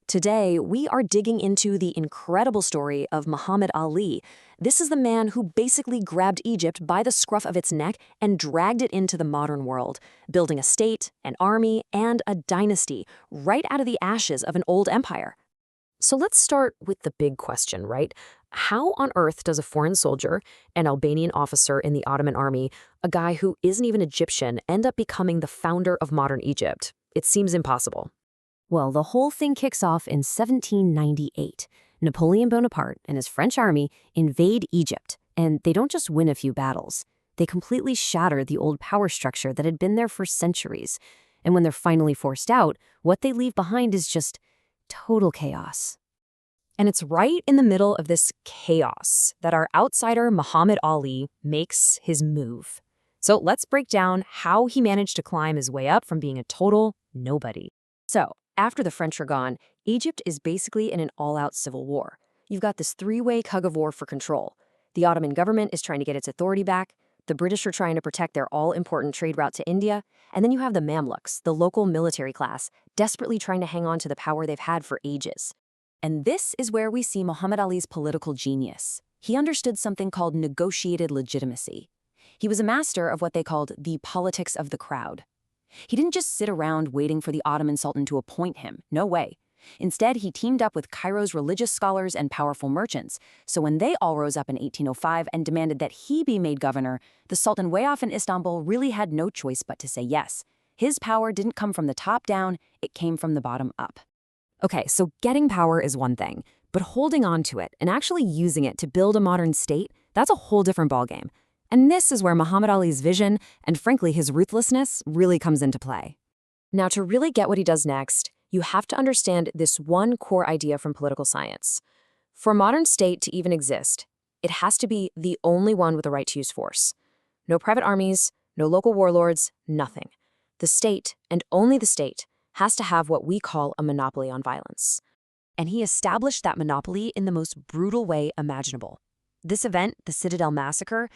Today, we are digging into the incredible story of Muhammad Ali. This is the man who basically grabbed Egypt by the scruff of its neck and dragged it into the modern world, building a state, an army, and a dynasty right out of the ashes of an old empire. So let's start with the big question, right? How on earth does a foreign soldier, an Albanian officer in the Ottoman army, a guy who isn't even Egyptian, end up becoming the founder of modern Egypt? It seems impossible. Well, the whole thing kicks off in 1798. Napoleon Bonaparte and his French army invade Egypt, and they don't just win a few battles. They completely shatter the old power structure that had been there for centuries. And when they're finally forced out, what they leave behind is just total chaos. And it's right in the middle of this chaos that our outsider Muhammad Ali makes his move. So let's break down how he managed to climb his way up from being a total nobody. So, after the French are gone, Egypt is basically in an all-out civil war. You've got this three-way tug-of-war for control. The Ottoman government is trying to get its authority back, the British are trying to protect their all-important trade route to India, and then you have the Mamluks, the local military class, desperately trying to hang on to the power they've had for ages. And this is where we see Muhammad Ali's political genius. He understood something called negotiated legitimacy. He was a master of what they called the politics of the crowd. He didn't just sit around waiting for the Ottoman Sultan to appoint him. No way. Instead, he teamed up with Cairo's religious scholars and powerful merchants. So when they all rose up in 1805 and demanded that he be made governor, the Sultan way off in Istanbul really had no choice but to say yes. His power didn't come from the top down, it came from the bottom up. Okay, so getting power is one thing, but holding on to it and actually using it to build a modern state, that's a whole different ballgame. And this is where Muhammad Ali's vision, and frankly his ruthlessness, really comes into play. Now, to really get what he does next, you have to understand this one core idea from political science. For a modern state to even exist, it has to be the only one with the right to use force. No private armies, no local warlords, nothing. The state, and only the state, has to have what we call a monopoly on violence. And he established that monopoly in the most brutal way imaginable. This event, the Citadel Massacre,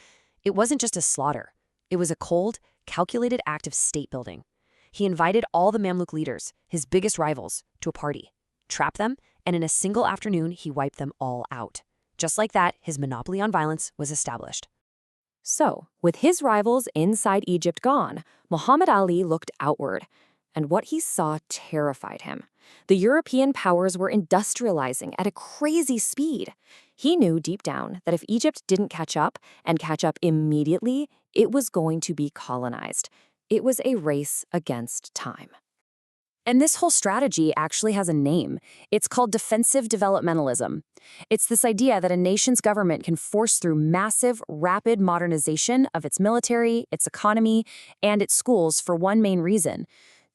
it wasn't just a slaughter. It was a cold, calculated act of state building. He invited all the Mamluk leaders, his biggest rivals, to a party, trapped them, and in a single afternoon, he wiped them all out. Just like that, his monopoly on violence was established. So, with his rivals inside Egypt gone, Muhammad Ali looked outward, and what he saw terrified him. The European powers were industrializing at a crazy speed. He knew deep down that if Egypt didn't catch up, and catch up immediately, it was going to be colonized. It was a race against time. And this whole strategy actually has a name. It's called defensive developmentalism. It's this idea that a nation's government can force through massive, rapid modernization of its military, its economy, and its schools for one main reason: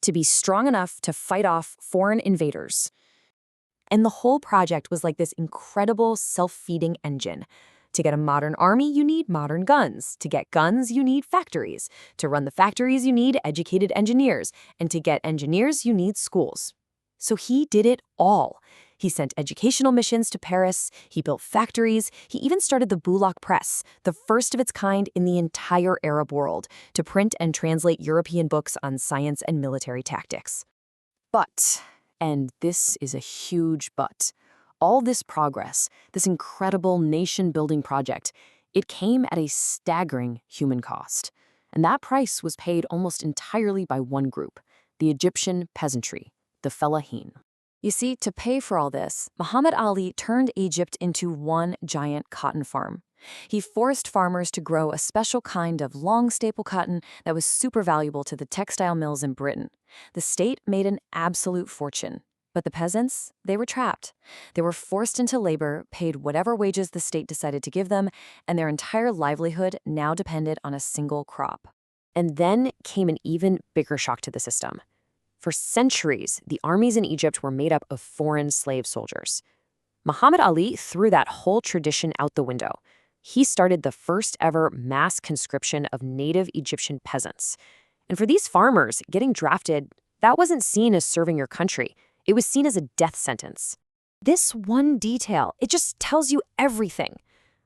to be strong enough to fight off foreign invaders. And the whole project was like this incredible self-feeding engine. To get a modern army, you need modern guns. To get guns, you need factories. To run the factories, you need educated engineers. And to get engineers, you need schools. So he did it all. He sent educational missions to Paris, he built factories, he even started the Bulak Press, the first of its kind in the entire Arab world, to print and translate European books on science and military tactics. But, and this is a huge but, all this progress, this incredible nation-building project, it came at a staggering human cost. And that price was paid almost entirely by one group, the Egyptian peasantry, the fellahin. You see, to pay for all this, Muhammad Ali turned Egypt into one giant cotton farm. He forced farmers to grow a special kind of long staple cotton that was super valuable to the textile mills in Britain. The state made an absolute fortune. But the peasants, they were trapped. They were forced into labor, paid whatever wages the state decided to give them, and their entire livelihood now depended on a single crop. And then came an even bigger shock to the system. For centuries, the armies in Egypt were made up of foreign slave soldiers. Muhammad Ali threw that whole tradition out the window. He started the first ever mass conscription of native Egyptian peasants. And for these farmers, getting drafted, that wasn't seen as serving your country. It was seen as a death sentence. This one detail, it just tells you everything.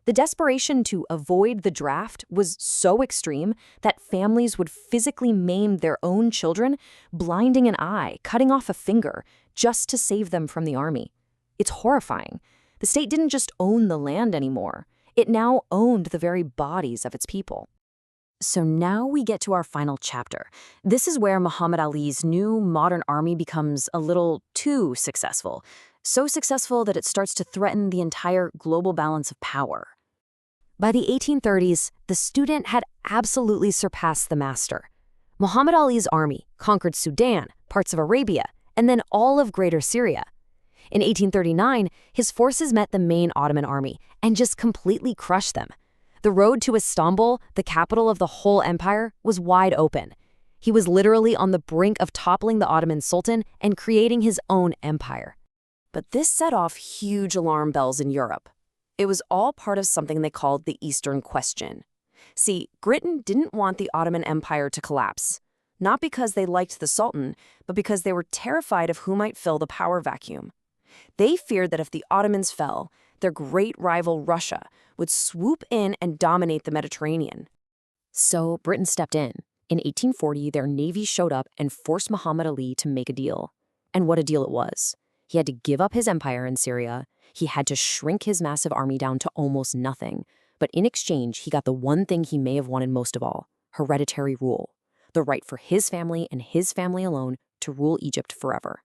The desperation to avoid the draft was so extreme that families would physically maim their own children, blinding an eye, cutting off a finger, just to save them from the army. It's horrifying. The state didn't just own the land anymore. It now owned the very bodies of its people. So now we get to our final chapter. This is where Muhammad Ali's new modern army becomes a little too successful. So successful that it starts to threaten the entire global balance of power. By the 1830s, the student had absolutely surpassed the master. Muhammad Ali's army conquered Sudan, parts of Arabia, and then all of Greater Syria. In 1839, his forces met the main Ottoman army and just completely crushed them. The road to Istanbul, the capital of the whole empire, was wide open. He was literally on the brink of toppling the Ottoman Sultan and creating his own empire. But this set off huge alarm bells in Europe. It was all part of something they called the Eastern Question. See, Britain didn't want the Ottoman Empire to collapse, not because they liked the Sultan, but because they were terrified of who might fill the power vacuum. They feared that if the Ottomans fell, their great rival Russia would swoop in and dominate the Mediterranean. So Britain stepped in. In 1840, their navy showed up and forced Muhammad Ali to make a deal. And what a deal it was. He had to give up his empire in Syria. He had to shrink his massive army down to almost nothing. But in exchange, he got the one thing he may have wanted most of all: hereditary rule. The right for his family and his family alone to rule Egypt forever.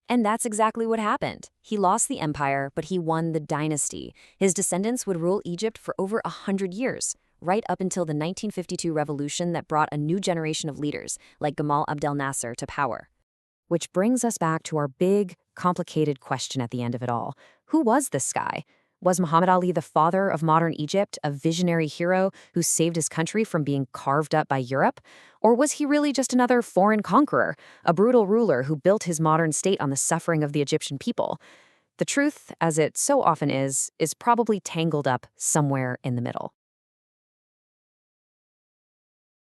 And that's exactly what happened. He lost the empire, but he won the dynasty. His descendants would rule Egypt for over 100 years, right up until the 1952 revolution that brought a new generation of leaders, like Gamal Abdel Nasser, to power. Which brings us back to our big, complicated question at the end of it all. Who was this guy? Was Muhammad Ali the father of modern Egypt, a visionary hero who saved his country from being carved up by Europe? Or was he really just another foreign conqueror, a brutal ruler who built his modern state on the suffering of the Egyptian people? The truth, as it so often is probably tangled up somewhere in the middle.